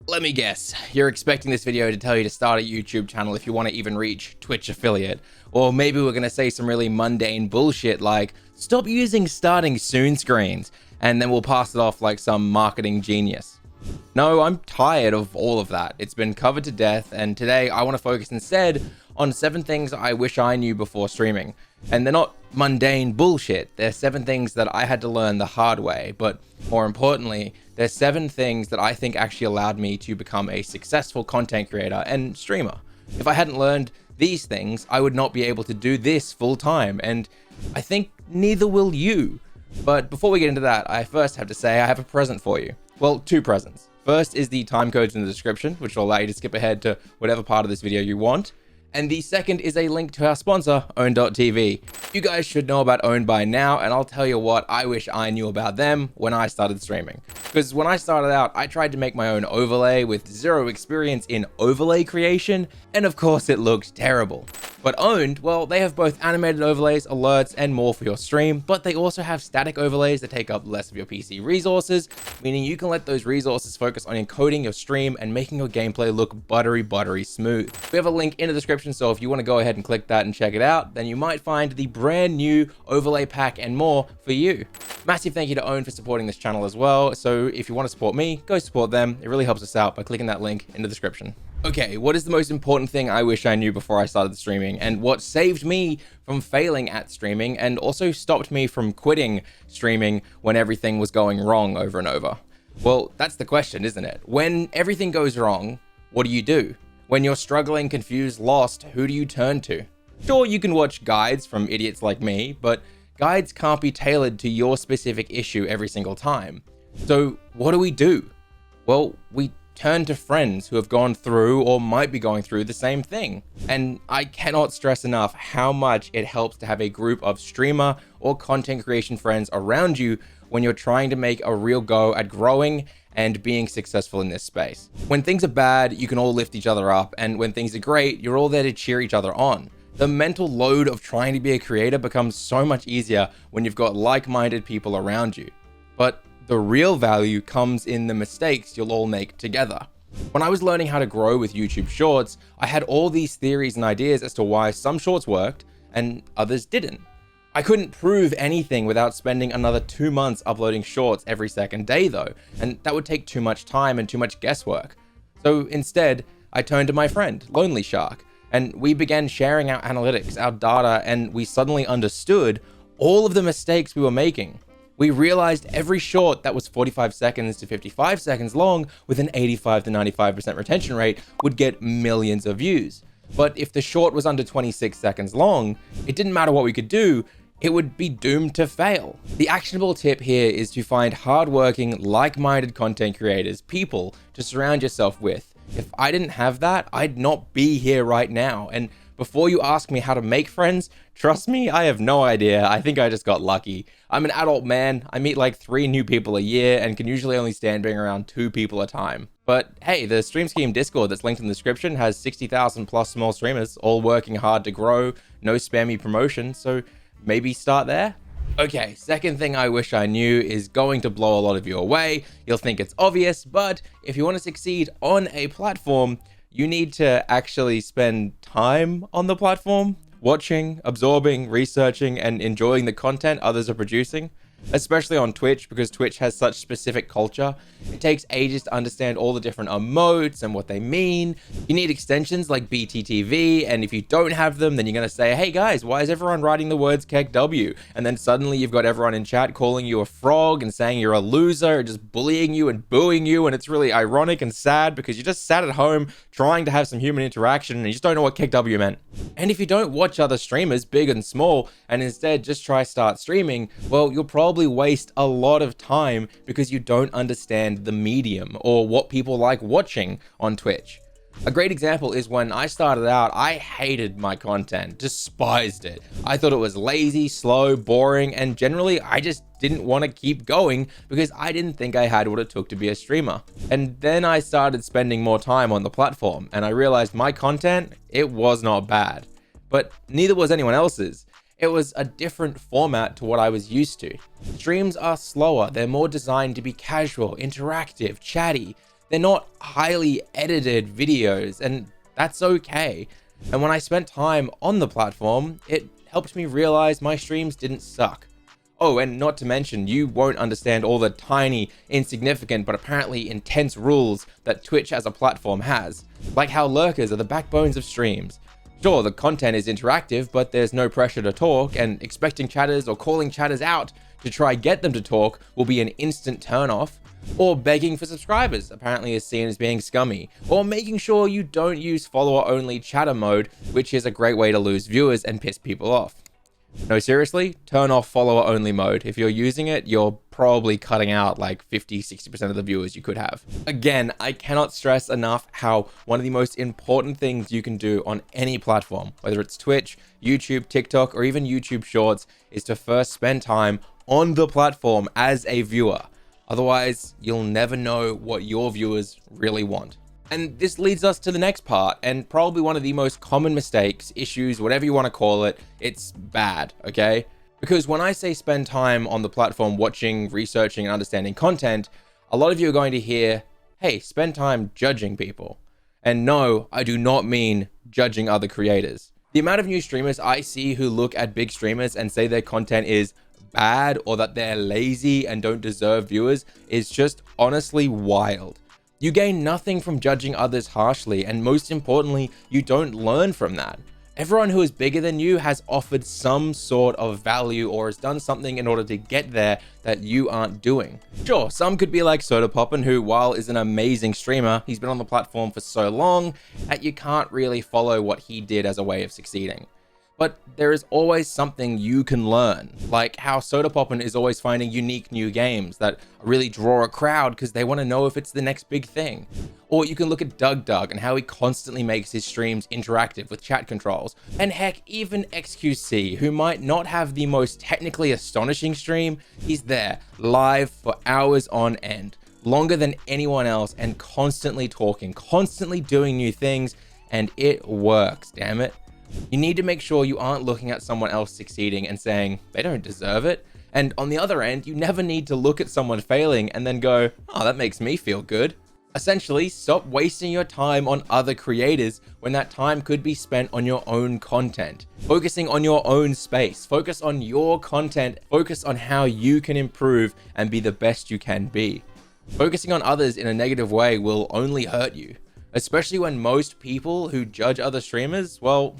Let me guess, you're expecting this video to tell you to start a YouTube channel if you want to even reach Twitch affiliate. Or maybe we're going to say some really mundane bullshit like, stop using starting soon screens, and then we'll pass it off like some marketing genius. No, I'm tired of all of that. It's been covered to death, and today I want to focus instead on 7 things I wish I knew before streaming. And they're not mundane bullshit, they're 7 things that I had to learn the hard way, but more importantly, they're 7 things that I think actually allowed me to become a successful content creator and streamer. If I hadn't learned these things, I would not be able to do this full time, and I think neither will you. But before we get into that, I first have to say I have a present for you. Well, 2 presents. First is the time codes in the description, which will allow you to skip ahead to whatever part of this video you want. And the second is a link to our sponsor, Own.tv. You guys should know about Own by now, and I'll tell you what I wish I knew about them when I started streaming. Because when I started out, I tried to make my own overlay with 0 experience in overlay creation, and of course it looked terrible. But Owned, well, they have both animated overlays, alerts, and more for your stream, but they also have static overlays that take up less of your PC resources, meaning you can let those resources focus on encoding your stream and making your gameplay look buttery smooth. We have a link in the description, so if you want to go ahead and click that and check it out, then you might find the brand new overlay pack and more for you. Massive thank you to Own for supporting this channel as well, so if you want to support me, go support them. It really helps us out by clicking that link in the description. Okay, what is the most important thing I wish I knew before I started streaming, and what saved me from failing at streaming and also stopped me from quitting streaming when everything was going wrong over and over? Well, that's the question, isn't it? When everything goes wrong, what do you do? When you're struggling, confused, lost, who do you turn to? Sure, you can watch guides from idiots like me, but guides can't be tailored to your specific issue every single time. So what do? Well, we turn to friends who have gone through or might be going through the same thing. And I cannot stress enough how much it helps to have a group of streamer or content creation friends around you when you're trying to make a real go at growing and being successful in this space. When things are bad, you can all lift each other up, and when things are great, you're all there to cheer each other on. The mental load of trying to be a creator becomes so much easier when you've got like-minded people around you. But the real value comes in the mistakes you'll all make together. When I was learning how to grow with YouTube Shorts, I had all these theories and ideas as to why some shorts worked and others didn't. I couldn't prove anything without spending another 2 months uploading shorts every second day though, and that would take too much time and too much guesswork. So instead, I turned to my friend, Lonely Shark, and we began sharing our analytics, our data, and we suddenly understood all of the mistakes we were making. We realized every short that was 45 seconds to 55 seconds long with an 85 to 95% retention rate would get millions of views. But if the short was under 26 seconds long, it didn't matter what we could do, it would be doomed to fail. The actionable tip here is to find hardworking, like-minded content creators, people to surround yourself with. If I didn't have that, I'd not be here right now. And before you ask me how to make friends, trust me, I have no idea. I think I just got lucky. I'm an adult man. I meet like 3 new people a year and can usually only stand being around 2 people at a time. But hey, the Stream Scheme Discord that's linked in the description has 60,000 plus small streamers, all working hard to grow, no spammy promotion, so maybe start there? Okay, second thing I wish I knew is going to blow a lot of you away. You'll think it's obvious, but if you want to succeed on a platform, you need to actually spend time on the platform, watching, absorbing, researching, and enjoying the content others are producing. Especially on Twitch, because Twitch has such specific culture. It takes ages to understand all the different emotes and what they mean. You need extensions like BTTV, and if you don't have them, then you're going to say, hey guys, why is everyone writing the words KEKW? And then suddenly you've got everyone in chat calling you a frog and saying you're a loser, and just bullying you and booing you, and it's really ironic and sad because you just sat at home trying to have some human interaction and you just don't know what KEKW meant. And if you don't watch other streamers, big and small, and instead just try start streaming, well, you'll probably waste a lot of time because you don't understand the medium or what people like watching on Twitch. A great example is when I started out, I hated my content, despised it. I thought it was lazy, slow, boring, and generally I just didn't want to keep going because I didn't think I had what it took to be a streamer. And then I started spending more time on the platform and I realized my content, it was not bad, but neither was anyone else's. It was a different format to what I was used to. Streams are slower, they're more designed to be casual, interactive, chatty. They're not highly edited videos, and that's okay. And when I spent time on the platform, it helped me realize my streams didn't suck. Oh, and not to mention, you won't understand all the tiny, insignificant, but apparently intense rules that Twitch as a platform has, like how lurkers are the backbones of streams. Sure, the content is interactive, but there's no pressure to talk, and expecting chatters or calling chatters out to try get them to talk will be an instant turn-off. Or begging for subscribers apparently is seen as being scummy, or making sure you don't use follower-only chatter mode, which is a great way to lose viewers and piss people off. No, seriously, turn off follower-only mode. If you're using it, you're probably cutting out like 50-60% of the viewers you could have. Again, I cannot stress enough how one of the most important things you can do on any platform, whether it's Twitch, YouTube, TikTok, or even YouTube Shorts, is to first spend time on the platform as a viewer. Otherwise, you'll never know what your viewers really want. And this leads us to the next part, and probably one of the most common mistakes, issues, whatever you want to call it, it's bad, okay? Because when I say spend time on the platform watching, researching, and understanding content, a lot of you are going to hear, hey, spend time judging people. And no, I do not mean judging other creators. The amount of new streamers I see who look at big streamers and say their content is bad or that they're lazy and don't deserve viewers is just honestly wild. You gain nothing from judging others harshly, and most importantly, you don't learn from that. Everyone who is bigger than you has offered some sort of value or has done something in order to get there that you aren't doing. Sure, some could be like Sodapoppin, who, while is an amazing streamer, he's been on the platform for so long that you can't really follow what he did as a way of succeeding. But there is always something you can learn, like how Sodapoppin is always finding unique new games that really draw a crowd because they want to know if it's the next big thing. Or you can look at Doug and how he constantly makes his streams interactive with chat controls. And heck, even XQC, who might not have the most technically astonishing stream, he's there, live for hours on end, longer than anyone else, and constantly talking, constantly doing new things, and it works, damn it. You need to make sure you aren't looking at someone else succeeding and saying, they don't deserve it. And on the other end, you never need to look at someone failing and then go, oh, that makes me feel good. Essentially, stop wasting your time on other creators when that time could be spent on your own content. Focusing on your own space, focus on your content, focus on how you can improve and be the best you can be. Focusing on others in a negative way will only hurt you. Especially when most people who judge other streamers, well,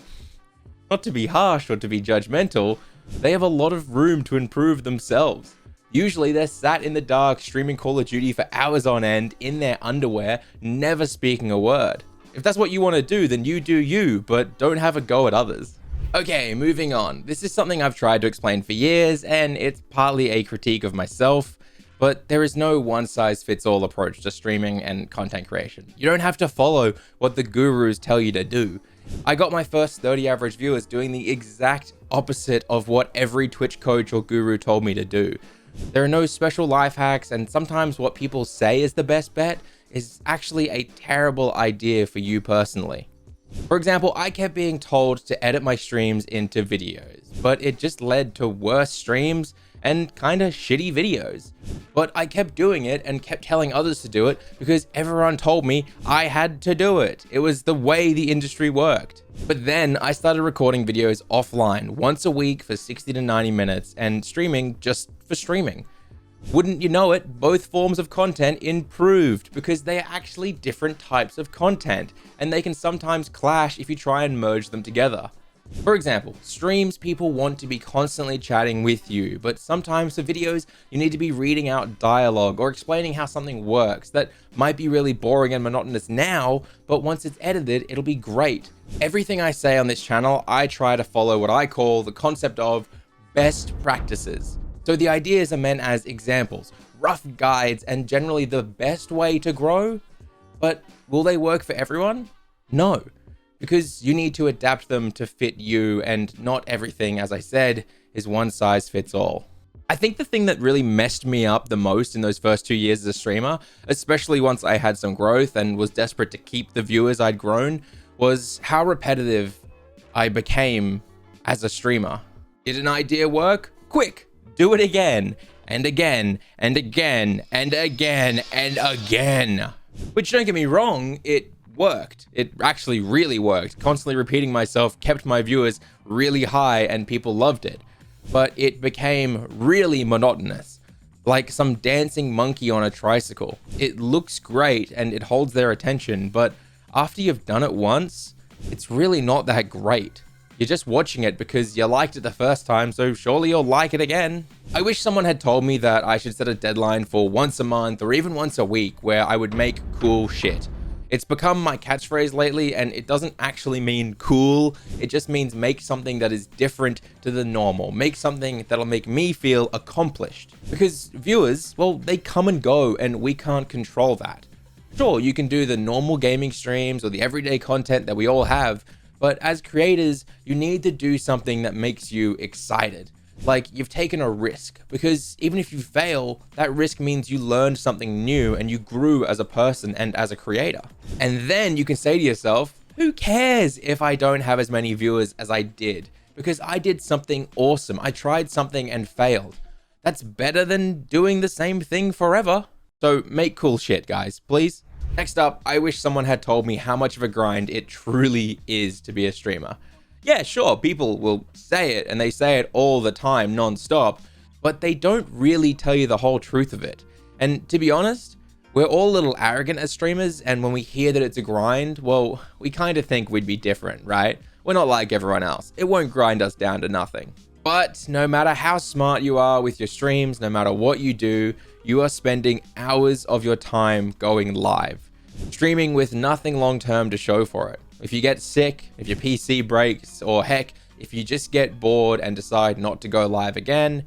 not to be harsh or to be judgmental, they have a lot of room to improve themselves. Usually they're sat in the dark streaming Call of Duty for hours on end in their underwear, never speaking a word. If that's what you want to do, then you do you, but don't have a go at others. Okay, moving on. This is something I've tried to explain for years, and it's partly a critique of myself. But there is no one-size-fits-all approach to streaming and content creation. You don't have to follow what the gurus tell you to do. I got my first 30 average viewers doing the exact opposite of what every Twitch coach or guru told me to do. There are no special life hacks, and sometimes what people say is the best bet is actually a terrible idea for you personally. For example, I kept being told to edit my streams into videos, but it just led to worse streams and kinda shitty videos. But I kept doing it and kept telling others to do it because everyone told me I had to do it. It was the way the industry worked. But then I started recording videos offline once a week for 60 to 90 minutes and streaming just for streaming. Wouldn't you know it, both forms of content improved because they are actually different types of content, and they can sometimes clash if you try and merge them together. For example, streams, people want to be constantly chatting with you, but sometimes for videos, you need to be reading out dialogue or explaining how something works. That might be really boring and monotonous now, but once it's edited, it'll be great. Everything I say on this channel, I try to follow what I call the concept of best practices. So the ideas are meant as examples, rough guides, and generally the best way to grow. But will they work for everyone? No. Because you need to adapt them to fit you, and not everything, as I said, is one size fits all. I think the thing that really messed me up the most in those first 2 years as a streamer, especially once I had some growth and was desperate to keep the viewers I'd grown, was how repetitive I became as a streamer. Did an idea work? Quick, do it again, and again, and again, and again, and again. Which, don't get me wrong, it worked. It actually really worked. Constantly repeating myself kept my viewers really high and people loved it. But it became really monotonous, like some dancing monkey on a tricycle. It looks great and it holds their attention, but after you've done it once, it's really not that great. You're just watching it because you liked it the first time, so surely you'll like it again. I wish someone had told me that I should set a deadline for once a month or even once a week where I would make cool shit. It's become my catchphrase lately, and it doesn't actually mean cool. It just means make something that is different to the normal. Make something that'll make me feel accomplished. Because viewers, well, they come and go, and we can't control that. Sure, you can do the normal gaming streams or the everyday content that we all have, but as creators, you need to do something that makes you excited. Like you've taken a risk, because even if you fail, that risk means you learned something new and you grew as a person and as a creator. And then you can say to yourself, who cares if I don't have as many viewers as I did? Because I did something awesome. I tried something and failed. That's better than doing the same thing forever. So make cool shit, guys, please. Next up, I wish someone had told me how much of a grind it truly is to be a streamer. Yeah, sure, people will say it, and they say it all the time, non-stop, but they don't really tell you the whole truth of it. And to be honest, we're all a little arrogant as streamers, and when we hear that it's a grind, well, we kind of think we'd be different, right? We're not like everyone else. It won't grind us down to nothing. But no matter how smart you are with your streams, no matter what you do, you are spending hours of your time going live, streaming with nothing long-term to show for it. If you get sick, if your PC breaks, or heck, if you just get bored and decide not to go live again,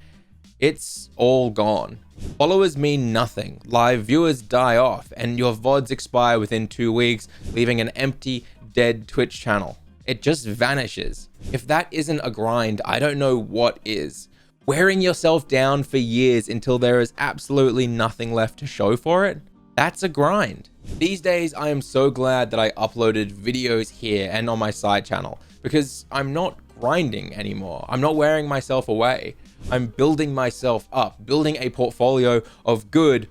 it's all gone. Followers mean nothing, live viewers die off, and your VODs expire within 2 weeks, leaving an empty, dead Twitch channel. It just vanishes. If that isn't a grind, I don't know what is. Wearing yourself down for years until there is absolutely nothing left to show for it, that's a grind. These days, I am so glad that I uploaded videos here and on my side channel, because I'm not grinding anymore. I'm not wearing myself away. I'm building myself up, building a portfolio of good,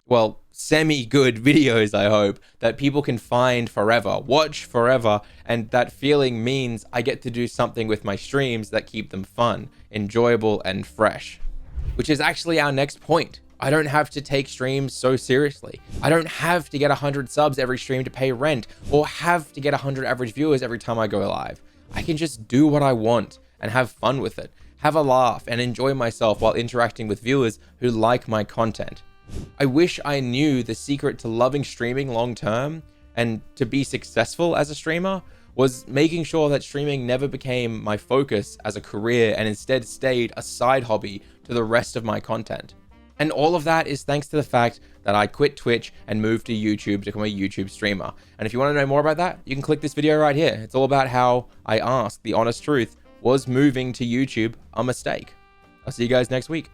well, semi-good videos, I hope, that people can find forever, watch forever, and that feeling means I get to do something with my streams that keep them fun, enjoyable, and fresh. Which is actually our next point. I don't have to take streams so seriously. I don't have to get 100 subs every stream to pay rent, or have to get 100 average viewers every time I go live. I can just do what I want and have fun with it, have a laugh, and enjoy myself while interacting with viewers who like my content. I wish I knew the secret to loving streaming long term and to be successful as a streamer was making sure that streaming never became my focus as a career and instead stayed a side hobby to the rest of my content. And all of that is thanks to the fact that I quit Twitch and moved to YouTube to become a YouTube streamer. And if you want to know more about that, you can click this video right here. It's all about how I asked the honest truth, was moving to YouTube a mistake? I'll see you guys next week.